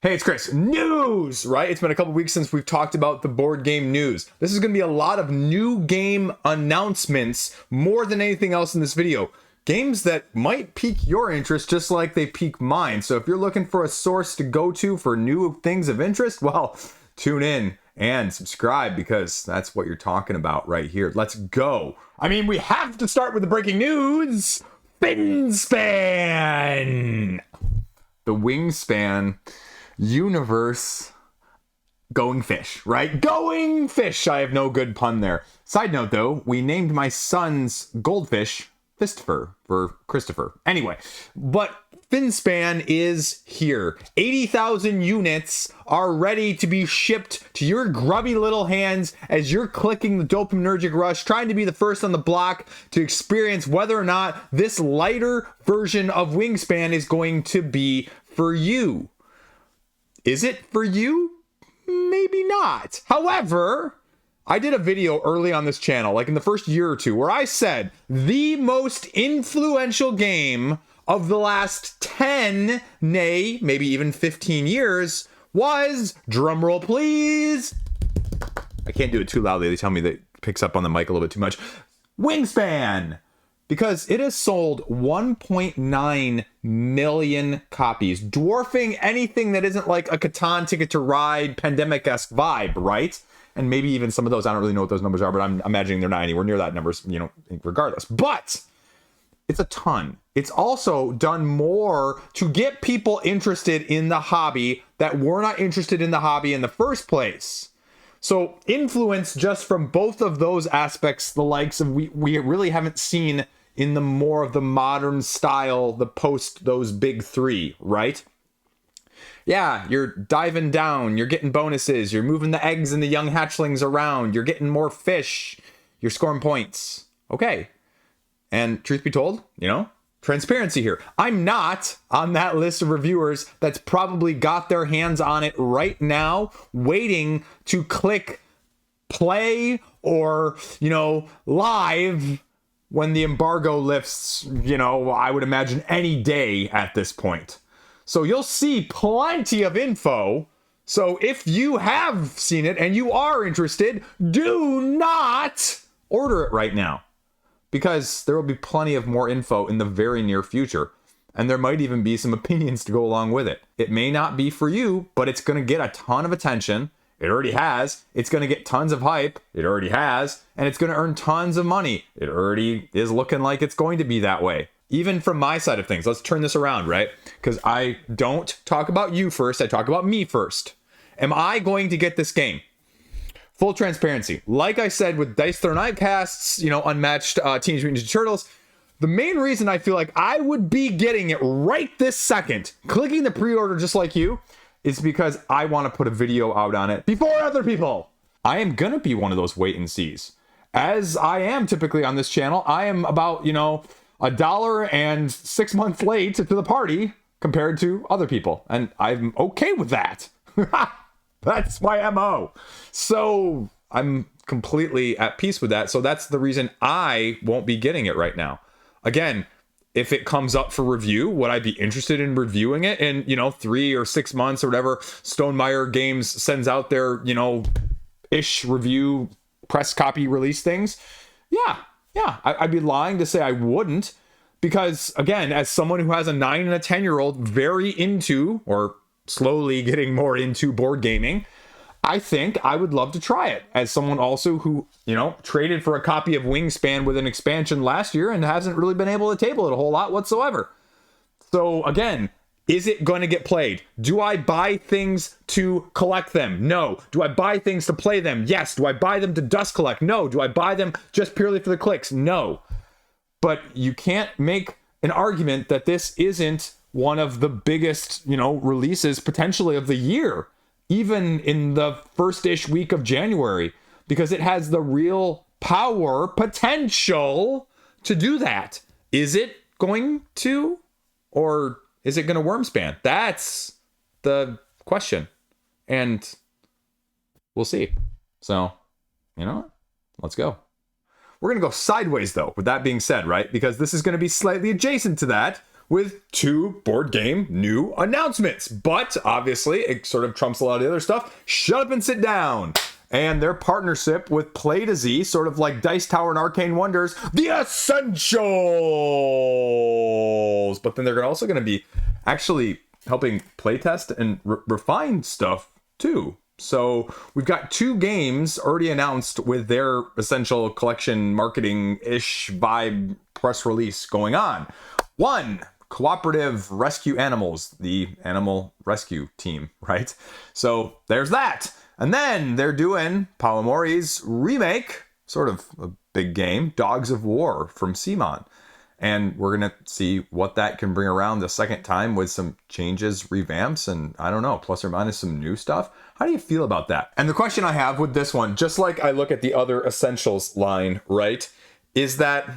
Hey, it's Chris. News, right? It's been a couple weeks since we've talked about the board game news. This is going to be a lot of new game announcements more than anything else in this video. Games that might pique your interest just like they pique mine. So if you're looking for a source to go to for new things of interest, well, tune in and subscribe because that's what you're talking about right here. Let's go. I mean, we have to start with the breaking news. Finspan! The Wingspan universe going fish, right? Going fish. I have no good pun there. Side note though, we named my son's goldfish Fistfer for Christopher. Anyway, but Finspan is here. 80,000 units are ready to be shipped to your grubby little hands as you're clicking the dopaminergic rush, trying to be the first on the block to experience whether or not this lighter version of Wingspan is going to be for you. Is it for you? Maybe not. However, I did a video early on this channel, like in the first year or two, where I said the most influential game of the last 10, nay, maybe even 15 years was, drumroll please, I can't do it too loudly, they tell me that it picks up on the mic a little bit too much, Wingspan! Because it has sold 1.9 million copies, dwarfing anything that isn't like a Catan Ticket to Ride pandemic-esque vibe, right? And maybe even some of those, I don't really know what those numbers are, but I'm imagining they're not anywhere near that numbers, you know, regardless. But it's a ton. It's also done more to get people interested in the hobby that were not interested in the hobby in the first place. So influence just from both of those aspects, the likes of we really haven't seen in the more of the modern style, the post those big three, right? Yeah, you're diving down, you're getting bonuses, you're moving the eggs and the young hatchlings around, you're getting more fish, you're scoring points. Okay. And truth be told, you know, transparency here. I'm not on that list of reviewers that's probably got their hands on it right now, waiting to click play or, you know, live when the embargo lifts, you know, I would imagine any day at this point. So you'll see plenty of info. So if you have seen it and you are interested, do not order it right now, because there will be plenty of more info in the very near future. And there might even be some opinions to go along with it. It may not be for you, but it's going to get a ton of attention. It already has. It's going to get tons of hype. It already has. And it's going to earn tons of money. It already is looking like it's going to be that way. Even from my side of things, let's turn this around, right? Because I don't talk about you first. I talk about me first. Am I going to get this game? Full transparency. Like I said with Dice Throne Outcasts, you know, Unmatched Teenage Mutant Ninja Turtles, the main reason I feel like I would be getting it right this second, clicking the pre-order just like you, is because I want to put a video out on it before other people. I am going to be one of those wait and sees. As I am typically on this channel, I am about, you know, $1 and 6 months late to the party compared to other people. And I'm okay with that. That's my MO. So I'm completely at peace with that. So that's the reason I won't be getting it right now. Again, if it comes up for review, would I be interested in reviewing it in, you know, 3 or 6 months or whatever Stonemaier Games sends out their, you know, ish review press copy release things? Yeah. I'd be lying to say I wouldn't, because again, as someone who has a 9 and a 10-year-old very into, or slowly getting more into board gaming, I think I would love to try it. As someone also who, you know, traded for a copy of Wingspan with an expansion last year and hasn't really been able to table it a whole lot whatsoever. So again, is it going to get played? Do I buy things to collect them? No. Do I buy things to play them? Yes. Do I buy them to dust collect? No. Do I buy them just purely for the clicks? No. But you can't make an argument that this isn't one of the biggest, you know, releases potentially of the year, even in the first-ish week of January, because it has the real power, potential to do that. Is it going to? Or is it going to Wormspan? That's the question. And we'll see. So, you know what? Let's go. We're going to go sideways, though, with that being said, right? Because this is going to be slightly adjacent to that. with 2 board game new announcements. But obviously, it sort of trumps a lot of the other stuff. Shut up and sit down. And their partnership with Play to Z, sort of like Dice Tower and Arcane Wonders, the Essentials. But then they're also going to be actually helping playtest and refine stuff too. So we've got 2 games already announced with their Essential Collection marketing-ish vibe press release going on. 1, Cooperative Rescue Animals, the animal rescue team, right? So there's that. And then they're doing Palomori's remake, sort of a big game, Dogs of War from CMON. And we're going to see what that can bring around the second time with some changes, revamps, and I don't know, plus or minus some new stuff. How do you feel about that? And the question I have with this one, just like I look at the other Essentials line, right, is that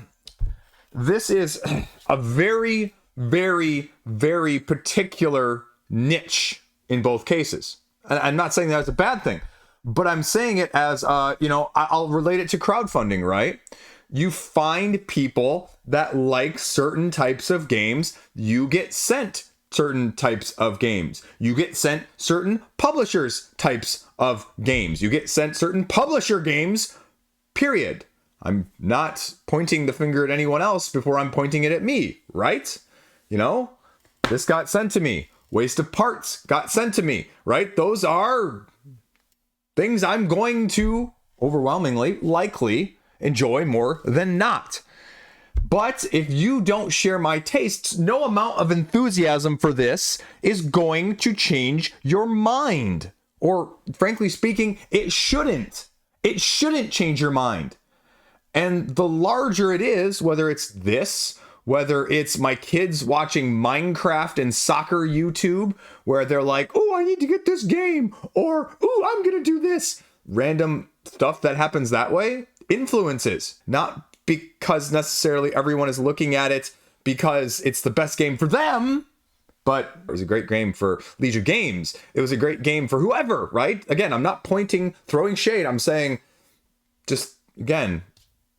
this is a very, very, very particular niche in both cases. I'm not saying that's a bad thing, but I'm saying it as, I'll relate it to crowdfunding, right? You find people that like certain types of games. You get sent certain types of games. You get sent certain publishers' types of games. You get sent certain publisher games, period. I'm not pointing the finger at anyone else before I'm pointing it at me, right? This got sent to me. Waste of Parts got sent to me, right? Those are things I'm going to overwhelmingly likely enjoy more than not. But if you don't share my tastes, no amount of enthusiasm for this is going to change your mind. Or frankly speaking, it shouldn't. It shouldn't change your mind. And the larger it is, whether it's this, whether it's my kids watching Minecraft and soccer YouTube, where they're like, oh, I need to get this game, or, oh, I'm going to do this. Random stuff that happens that way influences, not because necessarily everyone is looking at it because it's the best game for them, but it was a great game for Leisure Games. It was a great game for whoever, right? Again, I'm not throwing shade. I'm saying just, again,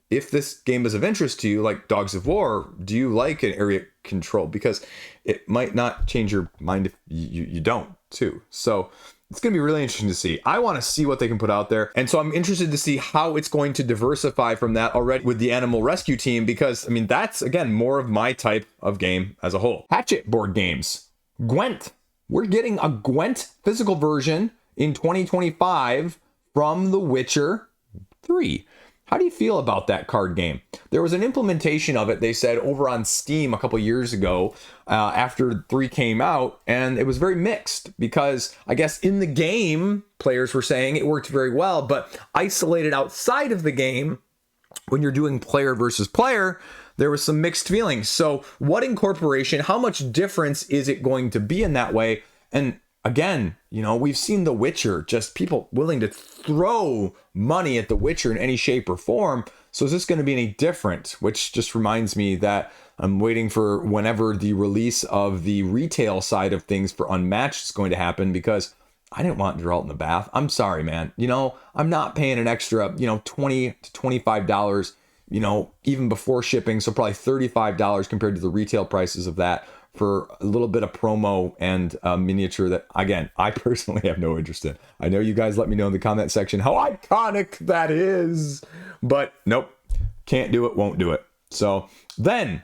if this game is of interest to you, like Dogs of War, do you like an area control? Because it might not change your mind if you don't, too. So it's going to be really interesting to see. I want to see what they can put out there. And so I'm interested to see how it's going to diversify from that already with the animal rescue team, because, I mean, that's, again, more of my type of game as a whole. Hatchet board games. Gwent. We're getting a Gwent physical version in 2025 from The Witcher 3. How do you feel about that card game? There was an implementation of it, they said, over on Steam a couple years ago after 3 came out, and it was very mixed because I guess in the game, players were saying it worked very well, but isolated outside of the game, when you're doing player versus player, there was some mixed feelings. So what incorporation, how much difference is it going to be in that way? And again, we've seen The Witcher, just people willing to throw money at The Witcher in any shape or form. So is this going to be any different? Which just reminds me that I'm waiting for whenever the release of the retail side of things for Unmatched is going to happen, because I didn't want Geralt in the bath. I'm sorry, man. I'm not paying an extra, $20 to $25, even before shipping. So probably $35 compared to the retail prices of that, for a little bit of promo and a miniature that, again, I personally have no interest in. I know you guys let me know in the comment section how iconic that is, but nope, can't do it, won't do it. So then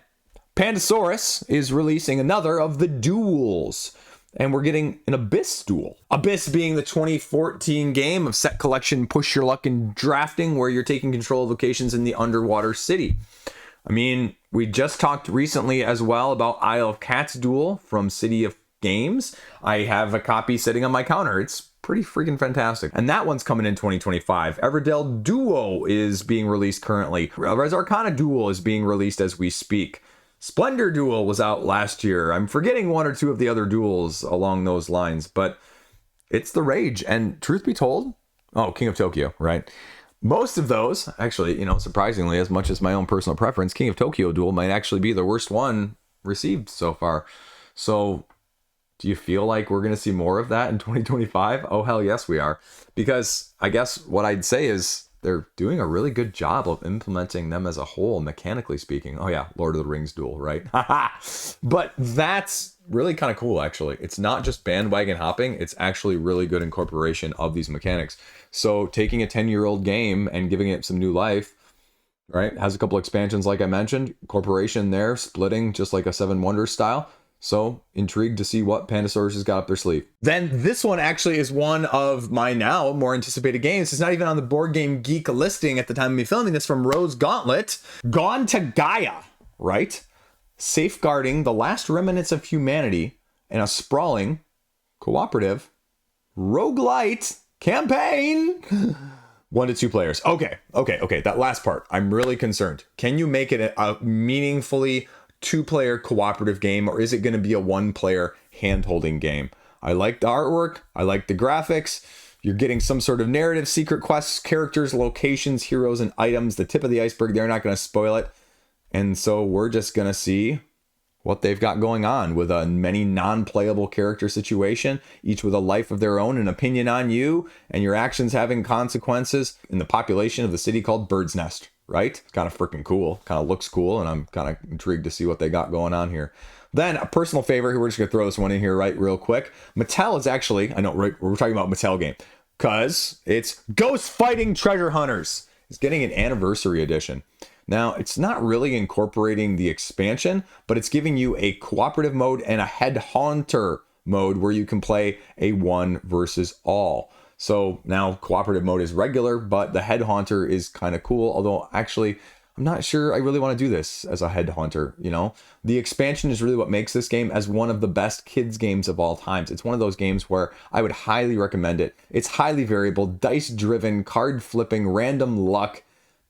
Pandasaurus is releasing another of the duels, and we're getting an Abyss duel. Abyss being the 2014 game of set collection, push your luck in drafting, where you're taking control of locations in the underwater city. I mean, we just talked recently as well about Isle of Cats Duel from City of Games. I have a copy sitting on my counter. It's pretty freaking fantastic. And that one's coming in 2025. Everdell Duo is being released currently. Res Arcana Duel is being released as we speak. Splendor Duel was out last year. I'm forgetting one or two of the other duels along those lines, but it's the rage. And truth be told, King of Tokyo, right? Most of those, actually, surprisingly, as much as my own personal preference, King of Tokyo Duel might actually be the worst one received so far. So do you feel like we're going to see more of that in 2025? Oh, hell yes, we are. Because I guess what I'd say is they're doing a really good job of implementing them as a whole, mechanically speaking. Oh yeah, Lord of the Rings Duel, right? But that's really kind of cool, actually. It's not just bandwagon hopping, it's actually really good incorporation of these mechanics. So taking a 10-year-old game and giving it some new life, right? Has a couple expansions, like I mentioned, corporation there, splitting just like a Seven Wonders style. So intrigued to see what Pandasaurus has got up their sleeve. Then this one actually is one of my now more anticipated games. It's not even on the Board Game Geek listing at the time of me filming this, from Rose Gauntlet. Gone to Gaia, right? Safeguarding the last remnants of humanity in a sprawling, cooperative, roguelite campaign. 1 to 2 players. Okay. That last part, I'm really concerned. Can you make it a meaningfully 2-player cooperative game, or is it going to be a 1-player hand-holding game? I like the artwork. I like the graphics. You're getting some sort of narrative, secret quests, characters, locations, heroes, and items. The tip of the iceberg. They're not going to spoil it. And so we're just going to see what they've got going on with a many non-playable character situation, each with a life of their own, an opinion on you, and your actions having consequences in the population of the city called Bird's Nest, right? It's kind of freaking cool, kind of looks cool, and I'm kind of intrigued to see what they got going on here. Then a personal favorite, we're just going to throw this one in here right real quick. Mattel is actually, I know, right, we're talking about Mattel game, because it's Ghost Fighting Treasure Hunters. It's getting an anniversary edition. Now, it's not really incorporating the expansion, but it's giving you a cooperative mode and a headhunter mode where you can play a 1 versus all. So now cooperative mode is regular, but the headhunter is kind of cool. Although actually, I'm not sure I really want to do this as a headhunter, you know? The expansion is really what makes this game as one of the best kids games of all times. It's one of those games where I would highly recommend it. It's highly variable, dice driven, card flipping, random luck.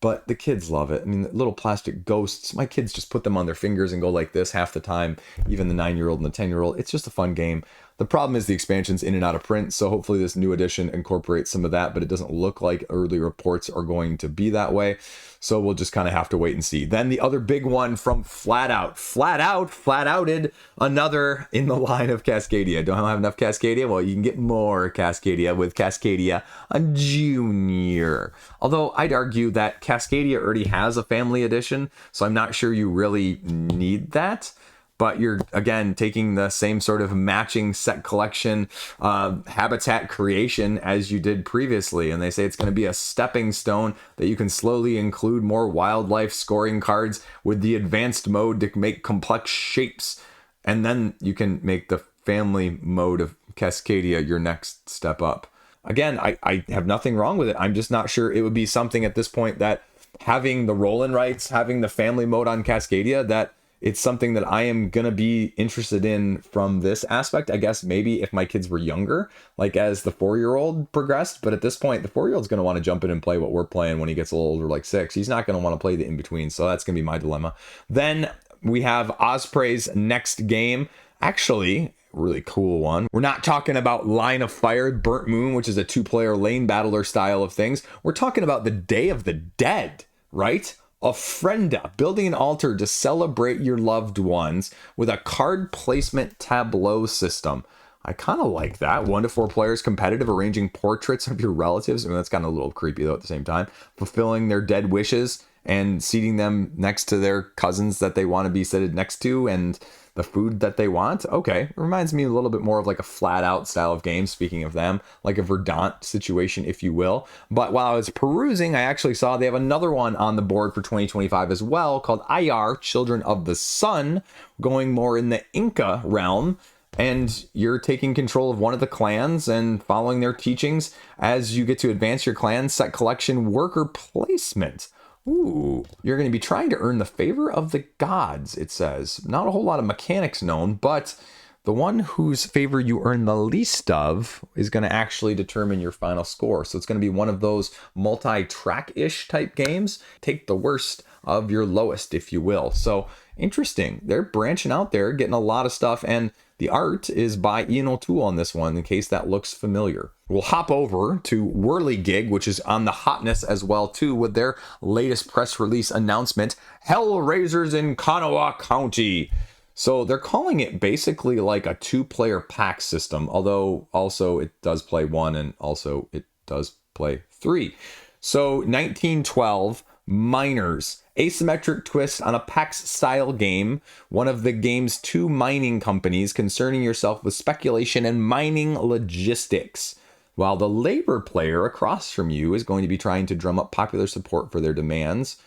But the kids love it. I mean, little plastic ghosts. My kids just put them on their fingers and go like this half the time. Even the 9-year-old and the 10-year-old. It's just a fun game. The problem is the expansion's in and out of print, so hopefully this new edition incorporates some of that, but it doesn't look like early reports are going to be that way. So we'll just kind of have to wait and see. Then the other big one from Flatout. Flatouted another in the line of Cascadia. Don't have enough Cascadia? Well, you can get more Cascadia with Cascadia Junior. Although I'd argue that Cascadia already has a family edition, so I'm not sure you really need that. But you're, again, taking the same sort of matching set collection habitat creation as you did previously. And they say it's going to be a stepping stone that you can slowly include more wildlife scoring cards with the advanced mode to make complex shapes. And then you can make the family mode of Cascadia your next step up. Again, I have nothing wrong with it. I'm just not sure it would be something at this point that having the roll-in rights, having the family mode on Cascadia, that it's something that I am going to be interested in from this aspect. I guess maybe if my kids were younger, like as the 4-year-old progressed. But at this point, the 4-year-old's going to want to jump in and play what we're playing when he gets a little older, like 6. He's not going to want to play the in-between. So that's going to be my dilemma. Then we have Osprey's next game. Actually, really cool one. We're not talking about Line of Fire, Burnt Moon, which is a 2-player lane battler style of things. We're talking about the Day of the Dead, right? Ofrenda, building an altar to celebrate your loved ones with a card placement tableau system. I kind of like that. 1 to 4 players, competitive, arranging portraits of your relatives. I mean, that's kind of a little creepy though at the same time. Fulfilling their dead wishes and seating them next to their cousins that they want to be seated next to, and the food that they want. Okay, it reminds me a little bit more of like a Flatout style of game, speaking of them, like a Verdant situation, if you will. But while I was perusing, I actually saw they have another one on the board for 2025 as well, called IR, Children of the Sun, going more in the Inca realm. And you're taking control of one of the clans and following their teachings as you get to advance your clan set collection worker placement. Ooh, you're going to be trying to earn the favor of the gods, it says. Not a whole lot of mechanics known, but the one whose favor you earn the least of is going to actually determine your final score. So it's going to be one of those multi-track-ish type games. Take the worst of your lowest, if you will. So interesting. They're branching out there, getting a lot of stuff, and the art is by Ian O'Toole on this one, in case that looks familiar. We'll hop over to Whirligig, which is on the hotness as well, too, with their latest press release announcement, Hellraisers in Kanawha County. So they're calling it basically like a 2-player pack system, although also it does play 1 and also it does play 3. So 1912, Miners. Asymmetric twist on a PAX-style game. One of the game's 2 mining companies concerning yourself with speculation and mining logistics. While the labor player across from you is going to be trying to drum up popular support for their demands,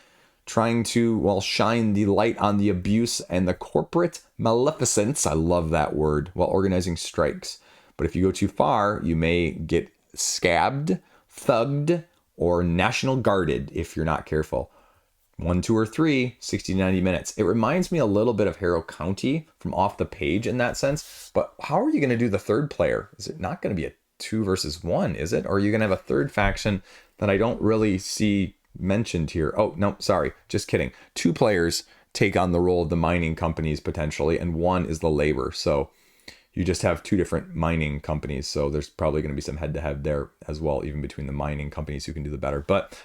trying to, well, shine the light on the abuse and the corporate maleficence, I love that word, while organizing strikes. But if you go too far, you may get scabbed, thugged, or national guarded if you're not careful. 1, 2, or 3, 60 to 90 minutes. It reminds me a little bit of Harrow County from off the page in that sense. But how are you going to do the third player? Is it not going to be a 2 versus 1, is it? Or are you going to have a third faction that I don't really see mentioned here? Oh, no, sorry. Just kidding. 2 players take on the role of the mining companies potentially, and 1 is the labor. So you just have 2 different mining companies. So there's probably going to be some head-to-head there as well, even between the mining companies who can do the better. But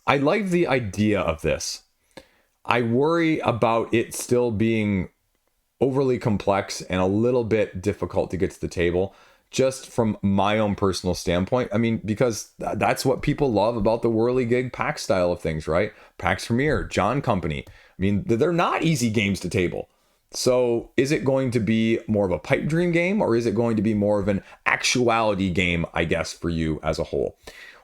I like the idea of this. I worry about it still being overly complex and a little bit difficult to get to the table, just from my own personal standpoint. I mean, because that's what people love about the whirligig PAX style of things, right? PAX Premier, John Company. I mean, they're not easy games to table. So is it going to be more of a pipe dream game, or is it going to be more of an actuality game, I guess, for you as a whole?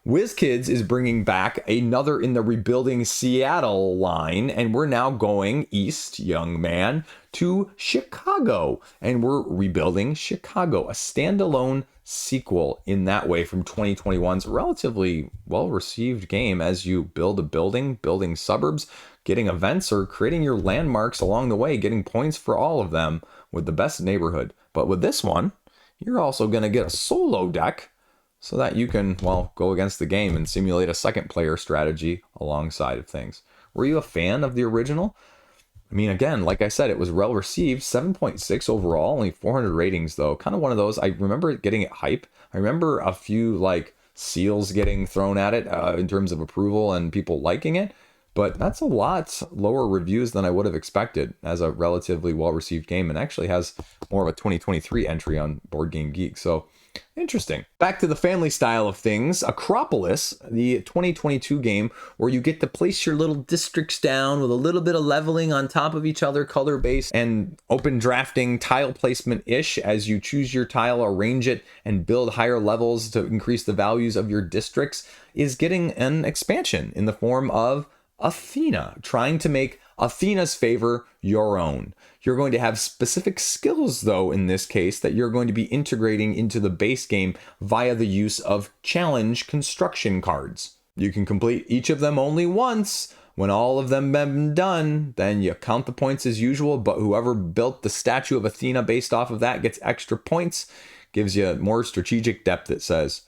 WizKids is bringing back another in the rebuilding Seattle line, and we're now going east, young man, to Chicago. And we're rebuilding Chicago, a standalone sequel in that way from 2021's relatively well-received game as you build a building, building suburbs, getting events, or creating your landmarks along the way, getting points for all of them with the best neighborhood. But with this one, you're also going to get a solo deck so that you can, well, go against the game and simulate a second player strategy alongside of things. Were you a fan of the original? I mean, again, like I said, it was well received, 7.6 overall, only 400 ratings though. Kind of one of those, I remember it getting it hype. I remember a few like seals getting thrown at it in terms of approval and people liking it. But that's a lot lower reviews than I would have expected as a relatively well-received game, and actually has more of a 2023 entry on Board Game Geek. So interesting. Back to the family style of things, Akropolis, the 2022 game where you get to place your little districts down with a little bit of leveling on top of each other, color-based, and open drafting tile placement-ish as you choose your tile, arrange it, and build higher levels to increase the values of your districts, is getting an expansion in the form of Athena, trying to make Athena's favor your own. You're going to have specific skills, though, in this case, that you're going to be integrating into the base game via the use of challenge construction cards. You can complete each of them only once. When all of them have been done, then you count the points as usual, but whoever built the statue of Athena based off of that gets extra points. Gives you more strategic depth, it says.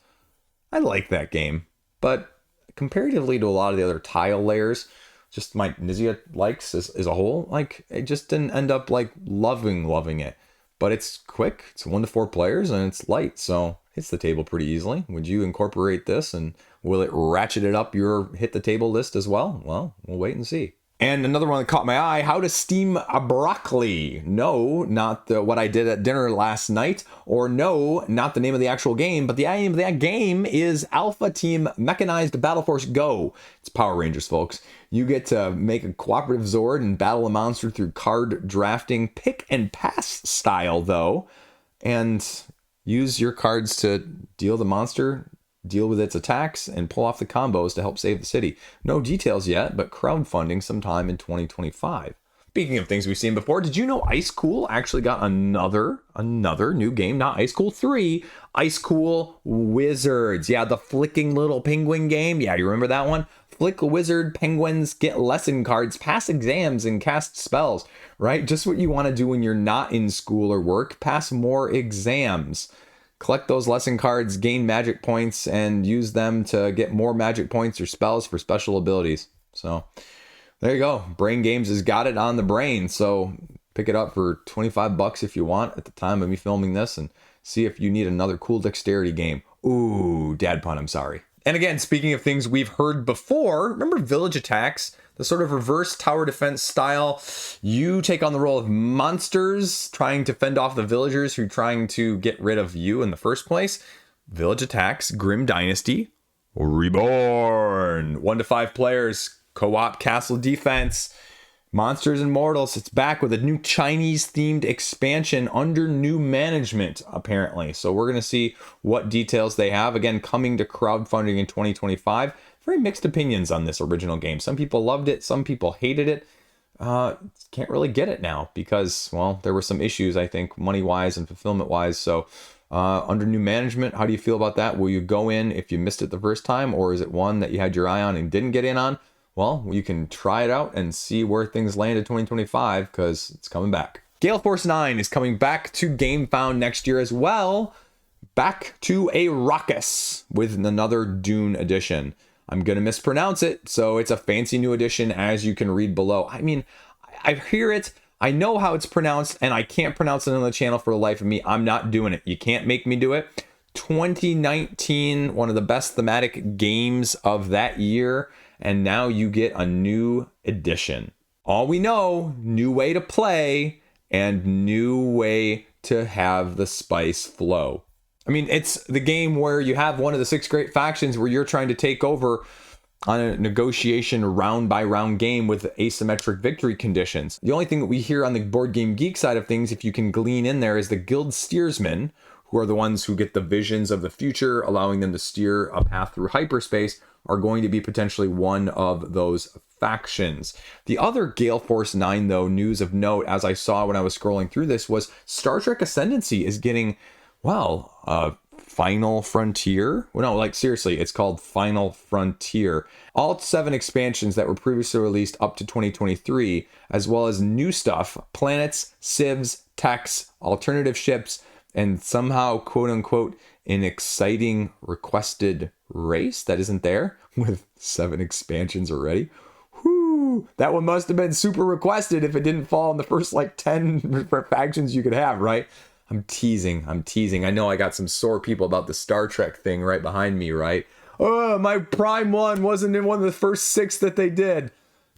I like that game, but comparatively to a lot of the other tile layers, just my Nizia likes as a whole, like, I just didn't end up like loving it. But it's quick, it's 1 to 4 players, and it's light, so hits the table pretty easily. Would you incorporate this, and will it ratchet it up your hit the table list as well? Well, we'll wait and see. And another one that caught my eye, how to steam a broccoli. No, not what I did at dinner last night, or no, not the name of the actual game, but the name of that game is Alpha Team Mechanized Battle Force Go. It's Power Rangers, folks. You get to make a cooperative Zord and battle a monster through card drafting, pick and pass style, though, and use your cards to deal the monster, deal with its attacks, and pull off the combos to help save the city. No details yet, but crowdfunding sometime in 2025. Speaking of things we've seen before, did you know Ice Cool actually got another new game? Not Ice Cool 3, Ice Cool Wizards. Yeah, the flicking little penguin game. Yeah, you remember that one? Flick wizard penguins, get lesson cards, pass exams, and cast spells, right? Just what you want to do when you're not in school or work. Pass more exams. Collect those lesson cards, gain magic points, and use them to get more magic points or spells for special abilities. So there you go. Brain Games has got it on the brain. So pick it up for $25 if you want at the time of me filming this, and see if you need another cool dexterity game. Ooh, dad pun, I'm sorry. And again, speaking of things we've heard before, remember Village Attacks? The sort of reverse tower defense style. You take on the role of monsters trying to fend off the villagers who are trying to get rid of you in the first place. Village Attacks, Grim Dynasty, Reborn. 1 to 5 players. Co-op castle defense. Monsters and Mortals. It's back with a new Chinese-themed expansion under new management, apparently. So we're going to see what details they have. Again, coming to crowdfunding in 2025. Very mixed opinions on this original game. Some people loved it. Some people hated it. Can't really get it now because, well, there were some issues, I think, money-wise and fulfillment-wise. So under new management, how do you feel about that? Will you go in if you missed it the first time, or is it one that you had your eye on and didn't get in on? Well, you can try it out and see where things land in 2025 because it's coming back. Gale Force 9 is coming back to GameFound next year as well. Back to a Ruckus with another Dune edition. I'm going to mispronounce it, so it's a fancy new edition, as you can read below. I mean, I hear it. I know how it's pronounced, and I can't pronounce it on the channel for the life of me. I'm not doing it. You can't make me do it. 2019, one of the best thematic games of that year, and now you get a new edition. All we know, new way to play, and new way to have the spice flow. I mean, it's the game where you have one of the 6 great factions where you're trying to take over on a negotiation round by round game with asymmetric victory conditions. The only thing that we hear on the Board Game Geek side of things, if you can glean in there, is the guild steersmen, who are the ones who get the visions of the future, allowing them to steer a path through hyperspace, are going to be potentially one of those factions. The other Gale Force 9, though, news of note, as I saw when I was scrolling through this, was Star Trek Ascendancy is getting, well, Final Frontier? Well, no, like seriously, it's called Final Frontier. All 7 expansions that were previously released up to 2023, as well as new stuff, planets, civs, techs, alternative ships, and somehow, quote unquote, an exciting requested race that isn't there with 7 expansions already. Whoo! That one must have been super requested if it didn't fall in the first like 10 factions you could have, right? I'm teasing. I know I got some sore people about the Star Trek thing right behind me, right? Oh, my Prime 1 wasn't in one of the first 6 that they did.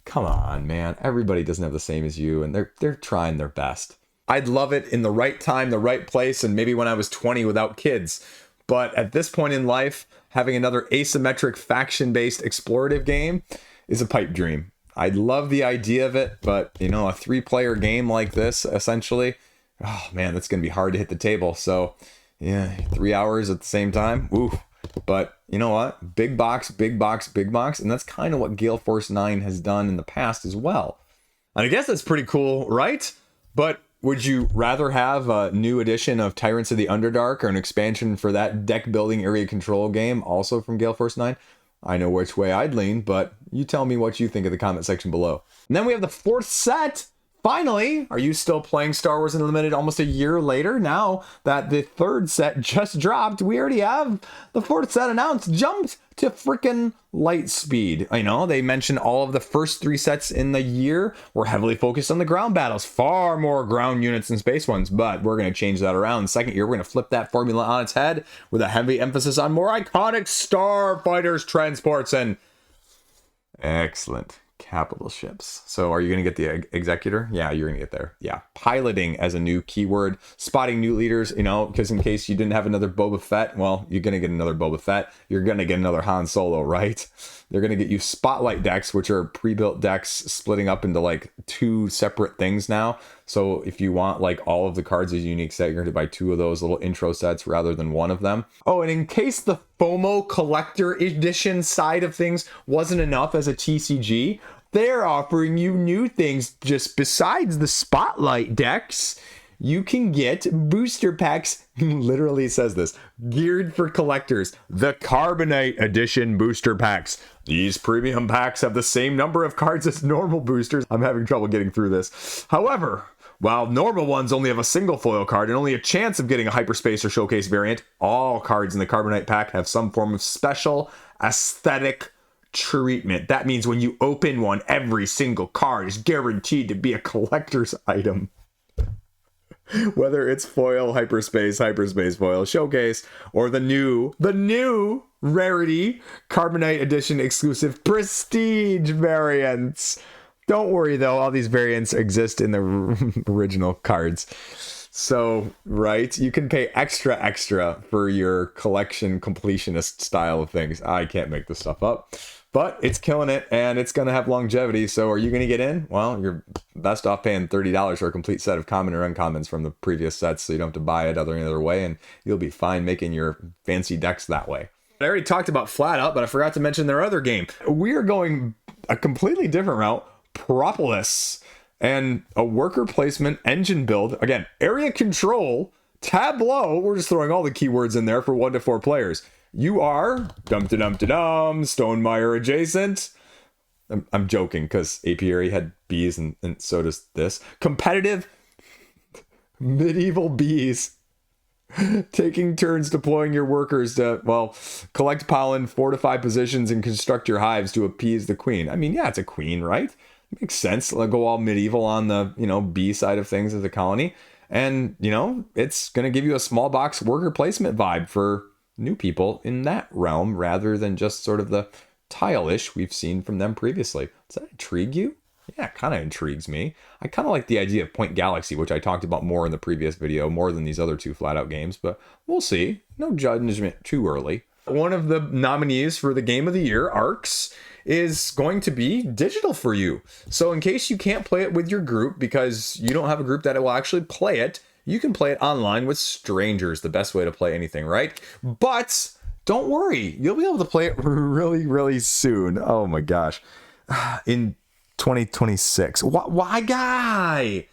Come on, man. Everybody doesn't have the same as you, and they're trying their best. I'd love it in the right time, the right place, and maybe when I was 20 without kids. But at this point in life, having another asymmetric faction-based explorative game is a pipe dream. I'd love the idea of it, but, you know, a 3-player game like this, essentially, oh man, that's going to be hard to hit the table. So, yeah, 3 hours at the same time. Ooh. But you know what? Big box, big box, big box. And that's kind of what Gale Force 9 has done in the past as well. And I guess that's pretty cool, right? But would you rather have a new edition of Tyrants of the Underdark or an expansion for that deck building area control game also from Gale Force 9? I know which way I'd lean, but you tell me what you think in the comment section below. And then we have the 4th set. Finally, are you still playing Star Wars Unlimited almost a year later? Now that the 3rd set just dropped, we already have the 4th set announced. Jumped to frickin' Lightspeed. I know they mentioned all of the first 3 sets in the year were heavily focused on the ground battles. Far more ground units than space ones, but we're going to change that around. The 2nd year, we're going to flip that formula on its head with a heavy emphasis on more iconic starfighters, transports, and excellent capital ships. So are you going to get the executor? Yeah, you're going to get there. Yeah. Piloting as a new keyword. Spotting new leaders, you know, because in case you didn't have another Boba Fett, well, you're going to get another Boba Fett. You're going to get another Han Solo, right? They're going to get you spotlight decks, which are pre-built decks splitting up into like 2 separate things now. So if you want like all of the cards as a unique set, you're going to buy 2 of those little intro sets rather than 1 of them. Oh, and in case the FOMO collector edition side of things wasn't enough as a TCG, they're offering you new things just besides the spotlight decks. You can get booster packs, literally says this, geared for collectors. The Carbonite Edition booster packs. These premium packs have the same number of cards as normal boosters. I'm having trouble getting through this. However, while normal ones only have a single foil card and only a chance of getting a hyperspace or showcase variant, all cards in the Carbonite pack have some form of special aesthetic treatment. That means when you open one, every single card is guaranteed to be a collector's item. Whether it's foil, hyperspace foil, showcase, or the new rarity Carbonite Edition exclusive prestige variants. Don't worry though, all these variants exist in the original cards. So, right, you can pay extra for your collection completionist style of things. I can't make this stuff up, but it's killing it and it's going to have longevity. So are you going to get in? Well, you're best off paying $30 for a complete set of common or uncommons from the previous sets, so you don't have to buy it any other way, and you'll be fine making your fancy decks that way. I already talked about Flatout, but I forgot to mention their other game. We are going a completely different route. Propolis. And a worker placement engine build. Again, area control, tableau. We're just throwing all the keywords in there for 1 to 4 players. You are Stonemeyer adjacent. I'm joking because apiary had bees and so does this. Competitive medieval bees. Taking turns deploying your workers to, well, collect pollen, fortify positions, and construct your hives to appease the queen. I mean, yeah, it's a queen, right? Makes sense. Let's go all medieval on the, bee side of things as a colony. And, it's going to give you a small box worker placement vibe for new people in that realm rather than just sort of the tile-ish we've seen from them previously. Does that intrigue you? Yeah, it kind of intrigues me. I kind of like the idea of Point Galaxy, which I talked about more in the previous video, more than these other 2 Flatout games, but we'll see. No judgment too early. One of the nominees for the Game of the Year, Arcs, is going to be digital for you. So in case you can't play it with your group because you don't have a group that will actually play it, you can play it online with strangers. The best way to play anything, right? But don't worry, you'll be able to play it really, really soon. Oh my gosh. In 2026. Why, guy?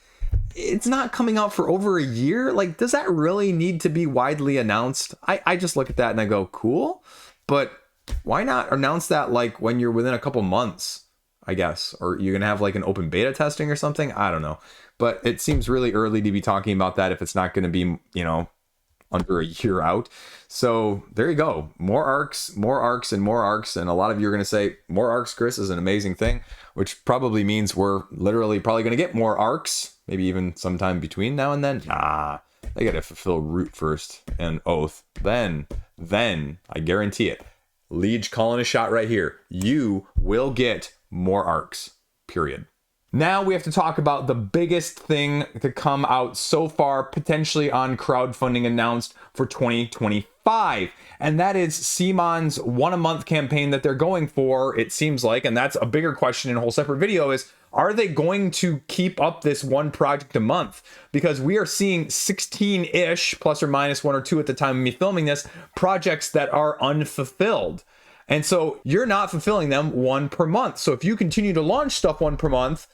It's not coming out for over a year. Like, does that really need to be widely announced? I just look at that and I go, cool. But why not announce that like when you're within a couple months, I guess, or you're going to have like an open beta testing or something. I don't know. But it seems really early to be talking about that if it's not going to be, under a year out. So there you go. More arcs, and more arcs. And a lot of you are going to say more arcs, Chris, is an amazing thing, which probably means we're literally probably going to get more arcs, maybe even sometime between now and then. Nah, they got to fulfill root first and oath. Then I guarantee it. Liege calling a shot right here. You will get more arcs, period. Now we have to talk about the biggest thing to come out so far, potentially on crowdfunding announced for 2025. And that is CMON's 1 a month campaign that they're going for, it seems like. And that's a bigger question in a whole separate video is, are they going to keep up this 1 project a month? Because we are seeing 16-ish, plus or minus 1 or 2 at the time of me filming this, projects that are unfulfilled. And so you're not fulfilling them 1 per month. So if you continue to launch stuff 1 per month,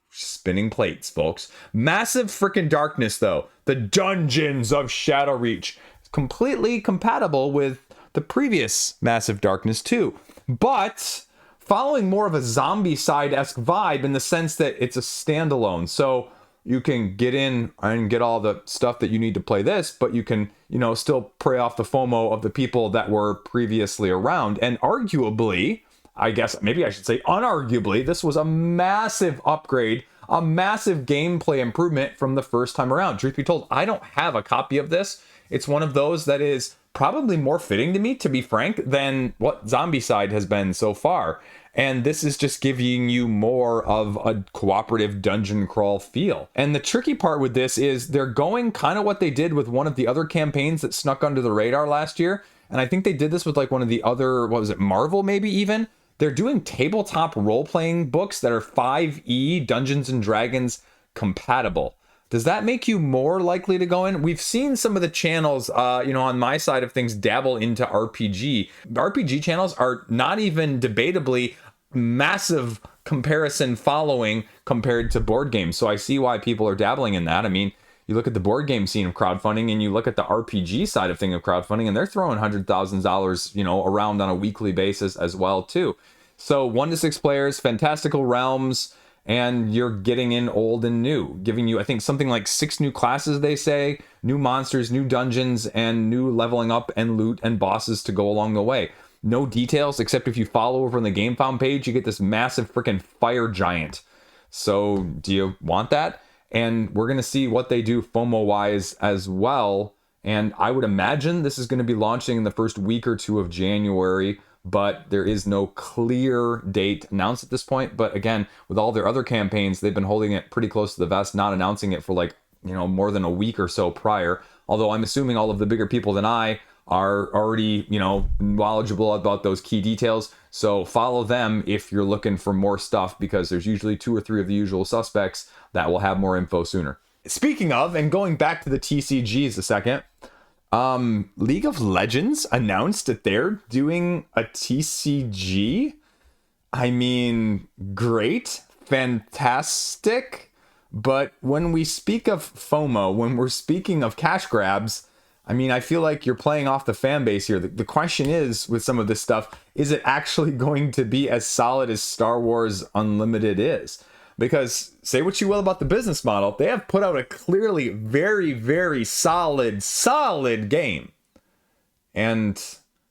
spinning plates, folks. Massive freaking darkness, though. The Dungeons of Shadowreach. Completely compatible with the previous Massive Darkness too. But following more of a zombie side-esque vibe in the sense that it's a standalone. So you can get in and get all the stuff that you need to play this, but you can, still prey off the FOMO of the people that were previously around. And arguably, I guess maybe I should say unarguably, this was a massive upgrade, a massive gameplay improvement from the first time around. Truth be told, I don't have a copy of this. It's one of those that is probably more fitting to me, to be frank, than what Zombicide has been so far. And this is just giving you more of a cooperative dungeon crawl feel. And the tricky part with this is they're going kind of what they did with one of the other campaigns that snuck under the radar last year. And I think they did this with like one of the other, what was it, Marvel maybe even? They're doing tabletop role-playing books that are 5e Dungeons and Dragons compatible. Does that make you more likely to go in? We've seen some of the channels, on my side of things, dabble into RPG. RPG channels are not even debatably massive comparison following compared to board games. So I see why people are dabbling in that. I mean, you look at the board game scene of crowdfunding and you look at the RPG side of thing of crowdfunding, and they're throwing $100,000, around on a weekly basis as well, too. So 1 to 6 players, fantastical realms, and you're getting in old and new, giving you, I think, something like 6 new classes, they say, new monsters, new dungeons, and new leveling up and loot and bosses to go along the way. No details, except if you follow over on the Game Found page, you get this massive freaking fire giant. So do you want that? And we're going to see what they do FOMO-wise as well. And I would imagine this is going to be launching in the first week or 2 of January, but there is no clear date announced at this point. But again, with all their other campaigns, they've been holding it pretty close to the vest, not announcing it for like, more than a week or so prior. Although I'm assuming all of the bigger people than I are already, knowledgeable about those key details. So follow them if you're looking for more stuff, because there's usually 2 or 3 of the usual suspects that will have more info sooner. Speaking of, and going back to the TCGs a second, League of Legends announced that they're doing a TCG. I mean, great, fantastic. But when we speak of FOMO, when we're speaking of cash grabs, I mean, I feel like you're playing off the fan base here. The question is, with some of this stuff, is it actually going to be as solid as Star Wars Unlimited is? Because say what you will about the business model, they have put out a clearly very, very solid game. And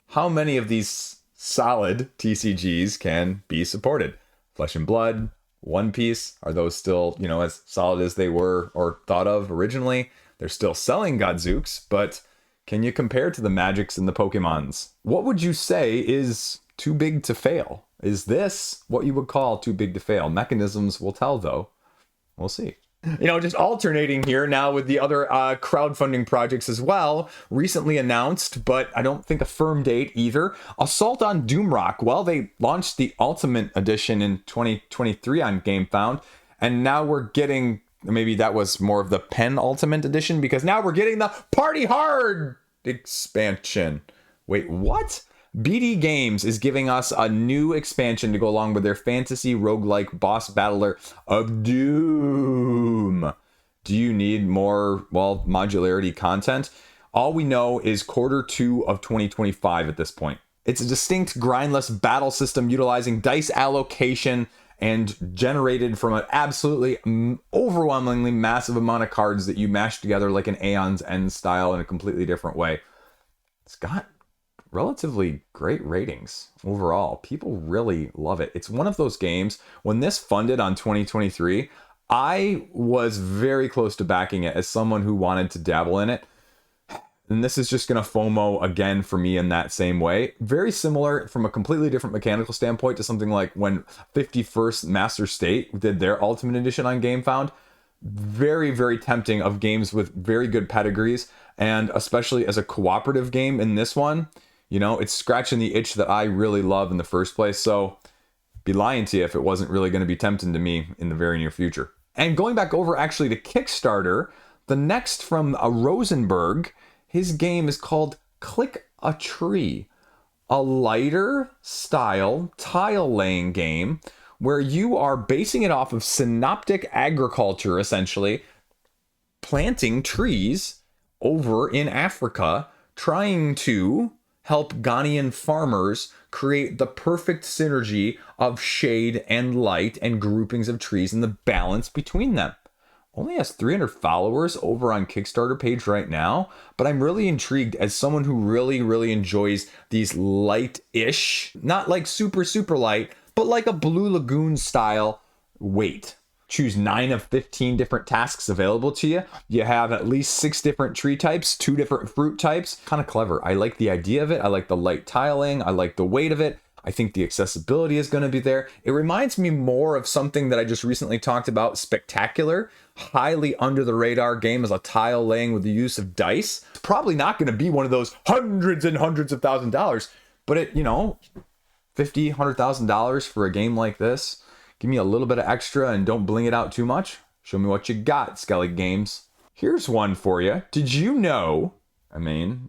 how many of these solid TCGs can be supported? Flesh and Blood, One Piece, are those still, as solid as they were or thought of originally? They're still selling Godzooks, but can you compare to the Magics and the Pokemons? What would you say is too big to fail? Is this what you would call too big to fail? Mechanisms will tell, though. We'll see. Just alternating here now with the other crowdfunding projects as well. Recently announced, but I don't think a firm date either. Assault on Doomrock. Well, they launched the Ultimate Edition in 2023 on GameFound, and now we're getting... Maybe that was more of the Penultimate Edition, because now we're getting the Party Hard expansion. Wait, what? BD Games is giving us a new expansion to go along with their fantasy roguelike boss battler of Doom. Do you need more, modularity content? All we know is Q2 of 2025 at this point. It's a distinct grindless battle system utilizing dice allocation and generated from an absolutely overwhelmingly massive amount of cards that you mash together like an Aeon's End style in a completely different way. It's got relatively great ratings overall. People really love it. It's one of those games, when this funded on 2023, I was very close to backing it as someone who wanted to dabble in it. And this is just going to FOMO again for me in that same way. Very similar from a completely different mechanical standpoint to something like when 51st Master State did their Ultimate Edition on GameFound. Very, very tempting of games with very good pedigrees. And especially as a cooperative game in this one, it's scratching the itch that I really love in the first place. So be lying to you if it wasn't really going to be tempting to me in the very near future. And going back over actually to Kickstarter, the next from Rosenberg, his game is called Click a Tree, a lighter style tile laying game where you are basing it off of synoptic agriculture, essentially, planting trees over in Africa, trying to help Ghanaian farmers create the perfect synergy of shade and light and groupings of trees and the balance between them. Only has 300 followers over on Kickstarter page right now, but I'm really intrigued as someone who really, really enjoys these light-ish, not like super, super light, but like a Blue Lagoon style weight. Choose 9 of 15 different tasks available to you. You have at least 6 different tree types, 2 different fruit types. Kind of clever. I like the idea of it. I like the light tiling. I like the weight of it. I think the accessibility is going to be there. It reminds me more of something that I just recently talked about, Spectacular. Highly under the radar game as a tile laying with the use of dice. It's probably not going to be one of those hundreds and hundreds of $1,000s, but it, $50,000, $100,000 for a game like this. Give me a little bit of extra and don't bling it out too much. Show me what you got, Skelly Games. Here's one for you. Did you know,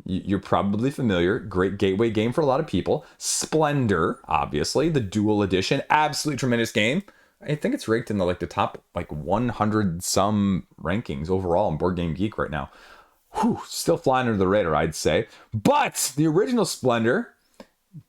you're probably familiar, great gateway game for a lot of people. Splendor, obviously, the Duel edition, absolutely tremendous game. I think it's ranked in the top 100 some rankings overall on Board Game Geek right now. Still flying under the radar, I'd say. But the original Splendor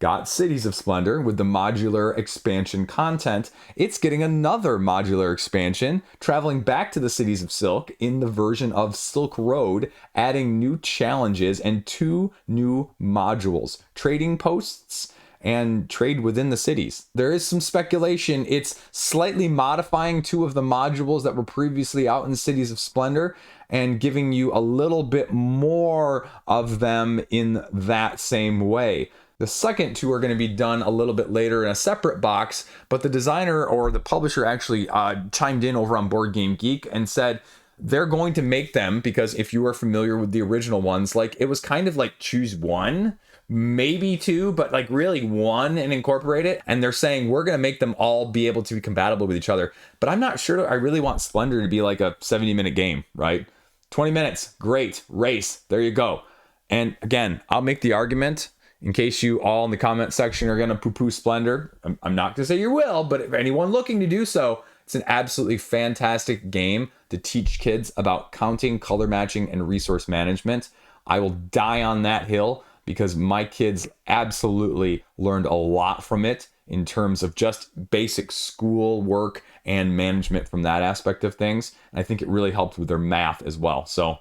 got Cities of Splendor with the modular expansion content. It's getting another modular expansion, traveling back to the Cities of Silk in the version of Silk Road, adding new challenges and 2 new modules, trading posts and trade within the cities. There is some speculation it's slightly modifying 2 of the modules that were previously out in Cities of Splendor and giving you a little bit more of them in that same way. The second 2 are going to be done a little bit later in a separate box, but the designer or the publisher actually chimed in over on Board Game Geek and said they're going to make them, because if you are familiar with the original ones, like it was kind of like choose one, maybe two, but like really one and incorporate it. And they're saying we're going to make them all be able to be compatible with each other. But I'm not sure I really want Splendor to be like a 70-minute game, right? 20 minutes, great, race, there you go. And again, I'll make the argument, in case you all in the comment section are going to poo-poo Splendor. I'm not going to say you will, but if anyone looking to do so, it's an absolutely fantastic game to teach kids about counting, color matching, and resource management. I will die on that hill because my kids absolutely learned a lot from it in terms of just basic school work and management from that aspect of things. And I think it really helped with their math as well. So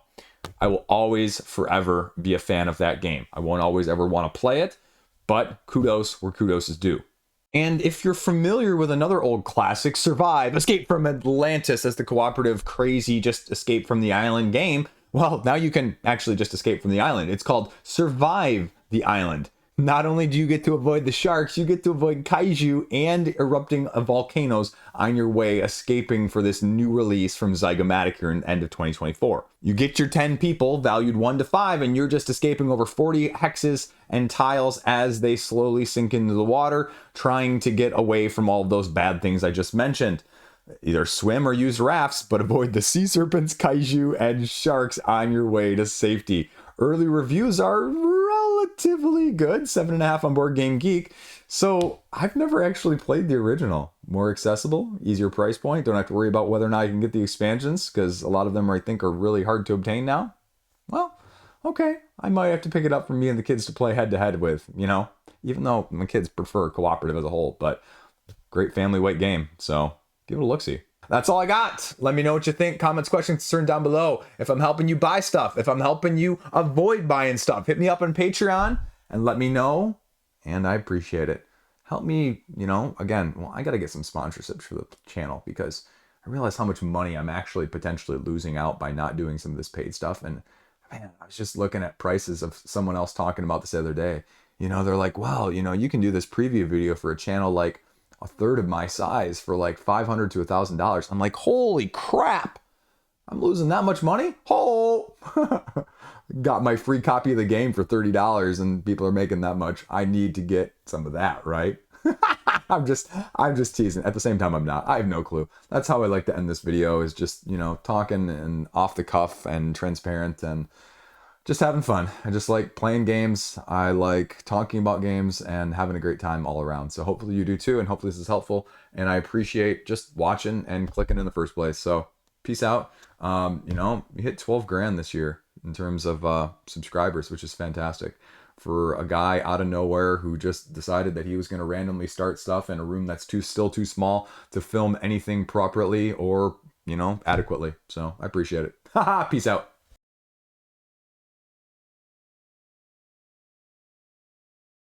I will always, forever be a fan of that game. I won't always ever want to play it, but kudos where kudos is due. And if you're familiar with another old classic, Survive, Escape from Atlantis, as the cooperative, crazy, just escape from the island game, well, now you can actually just escape from the island. It's called Survive the Island. Not only do you get to avoid the sharks, you get to avoid kaiju and erupting volcanoes on your way, escaping for this new release from Zygomatic here in the end of 2024. You get your 10 people, valued 1 to 5, and you're just escaping over 40 hexes and tiles as they slowly sink into the water, trying to get away from all of those bad things I just mentioned. Either swim or use rafts, but avoid the sea serpents, kaiju, and sharks on your way to safety. Early reviews are relatively good, 7.5 on Board Game Geek. So I've never actually played the original. More accessible, easier price point. Don't have to worry about whether or not I can get the expansions, because a lot of them I think are really hard to obtain now. Well, okay, I might have to pick it up for me and the kids to play head to head with, you know, even though my kids prefer cooperative as a whole, but great family weight game. So give it a look-see. That's all I got. Let me know what you think. Comments, questions, concerns down below. If I'm helping you buy stuff, if I'm helping you avoid buying stuff, hit me up on Patreon and let me know. And I appreciate it. Help me, you know, again, well, I got to get some sponsorships for the channel because I realize how much money I'm actually potentially losing out by not doing some of this paid stuff. And man, I was just looking at prices of someone else talking about this the other day. You know, they're like, well, you know, you can do this preview video for a channel like a third of my size for like $500 to $1,000. I'm like, holy crap, I'm losing that much money? Oh, got my free copy of the game for $30 and people are making that much. I need to get some of that, right? I'm just teasing. At the same time, I'm not. I have no clue. That's how I like to end this video, is just, you know, talking and off the cuff and transparent and just having fun. I just like playing games. I like talking about games and having a great time all around. So hopefully you do too, and hopefully this is helpful. And I appreciate just watching and clicking in the first place. So peace out. You know, we hit 12 grand this year in terms of subscribers, which is fantastic. For a guy out of nowhere who just decided that he was going to randomly start stuff in a room that's still too small to film anything properly or, you know, adequately. So I appreciate it. Haha, peace out.